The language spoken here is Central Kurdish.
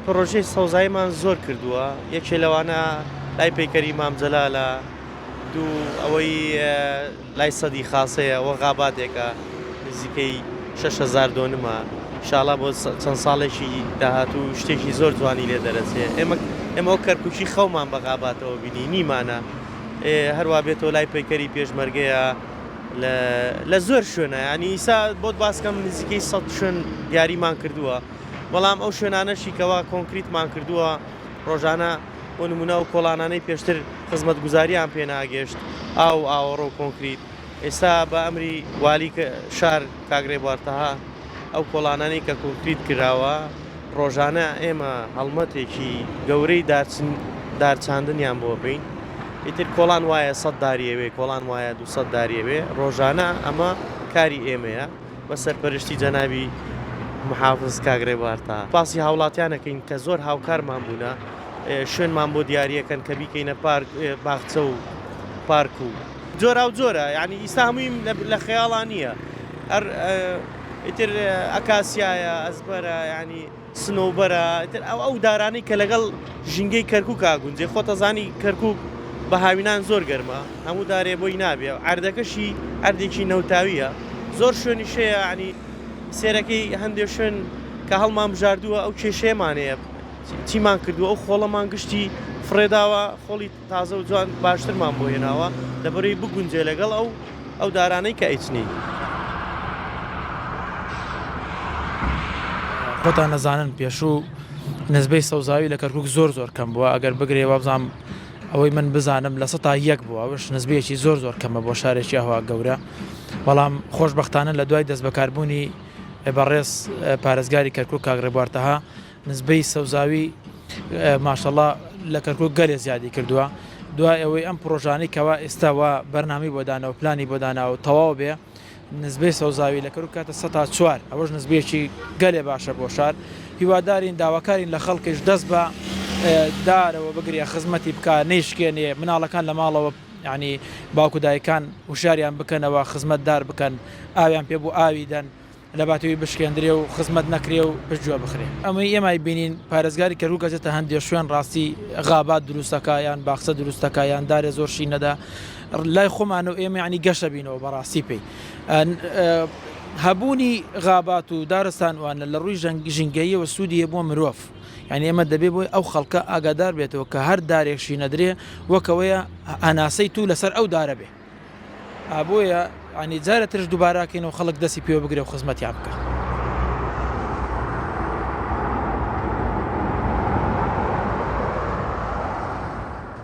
پرۆژەی سەوزاییمان زۆر کردووە یەکێ لەوانە لای پەیکەری مام جەلالە دوو ئەوەی لای سەدی خاسەیە ئەوە غاباتێکە نزیکەی 6,000 دۆنمە ئینشاڵڵا بۆ چەند ساڵێکی داهاتوو شتێکی زۆر جوانی لێ دەرەچێت ئێمە ئەو کەرکوچی خەومان بە غاباتەوە بینی نیمانە هەروە بێتەوە لای پەیکەری پێشمەرگەیە لە زۆر شوێنە ینی ئیسا بۆت باسکەم نزیکەی 100 شوێن دیاریمان کردووە بەڵام ئەو شوێنانەشی کەوا کۆنکریتمان کردووە ڕۆژانە بۆ نمونە و کۆڵانانەی پێشتر خزمەت گوزاریان پێناگەشت ئاوەڕۆ و کۆنکریت ئێستا بە ئەمری والی شار کاگرێ بوارتەها ئەو کۆڵانانی کە کۆنکریت کراوە ڕۆژانە ئێمە هەڵمەتێکی گەورەی دارچاندنیان بۆ بین ئیتر کۆڵان وایە 100 داریەوێ کۆڵان وایە 200 داریەوێ ڕۆژانە ئەمە کاری ئێمەیە بە سەرپەرشتی جەنابی محافز کاگرێ بوارتە پاسی هاوڵاتیانەکەین کە زۆر هاوکارمان بوونە شوێنمان بۆ دیارریەکەن کە بیکەینە باخچە و پارک و جۆرا و جۆرە یعنی ئیستا هەمووی لە خەیاڵان نییە هەر ئیتر ئەکاسیایە ئەزبەرە ینی سنۆبەرە ئیتر ئەو دارانەی کە لەگەڵ ژینگەی کەرکووک گونجێ خۆتەزانی کەرکووک بە هاوینان زۆر گەرمە هەموو دارێ بۆی نابێ ئاردەکەشی ئەردێکی نەوتاویە زۆر شوێنی شەیە ینی سێرەکەی هەندێک شوێن کە هەڵمان بژاردووە ئەو کێشەیەمانەیە چیمان کردووە ئەو خۆڵەمان گشتی فڕێداوە خۆڵی تازە و جوان باشترمان بۆ هێناوە لەبەرەوەی بگونجێ لەگەڵ ئەو دارانەی کە ئیچنی خۆتان نەزانن پێشوو نسبەی سەوزاوی لە کەرکووک زۆر کەم بووە ئەگەر بگرێ وابزانام ئەوەی من بزانم لە 100 بووە ئەوش نسبەیەکی زۆر کەمە بۆ شارێکی هەوا گەورە بەڵام خۆشبەختانە لە دوای دەست بەکاربوونی بەڕێز پارێزگاری کەرکووک کاگرێ بوارتەها نسبەی سەوزاوی ماشەڵڵا لە کەرکووک گەلێ زیادی کردووە دوای ئەوەی ئەم پرۆژانەی کەوا ئێستاوە بەرنامی بۆدانە و پلانی بۆدانا و تەواو بێ نسبەی سەوزاوی لە کەرکووک کاتە 100 تا 4 ئەوەش نسبەیەکی گەلێ باشە بۆ شار هیوادارین داواکارین لە خەڵکیش دەست بە دارەوە بگرێ خزمەتی بکە نەیشکێنێ مناڵەکان لە ماڵەوە ینی باوکو دایکان وشاریان بکەنەوە خزمەت دار بکەن ئاویان پێ بوو ئاوی دەن لە باتەوەی بشکێندرێ و خزمەت نەکرێ و پشتگوێ بخرێ ئەمەی ئێمای بینین پارێزگاری کەرکووک گەجێتە هەندێک شوێن ڕاستی غابات دروستەکە یان باخچە دروستەکە یان دارێ زۆر شینەدا لای خۆمان و ئێمە ینی گەشە بینەوە بەڕاستی پێی هەبوونی غابات و دارستانوانە لە ڕووی ژینگەییەوە سوودیە بۆ مرۆڤ یعنی ئێمە دەبێت بۆی ئەو خەڵکە ئاگادار بێتەوە کە هەر دارێکشی نەدرێ وەکەوەیە ئەناسەی تو لەسەر ئەو دارە بێ بۆیە ینی جارە ترش دووباراکەینەوە خەڵک دەستی پێوە بگرێ و خزمەتیان بکە.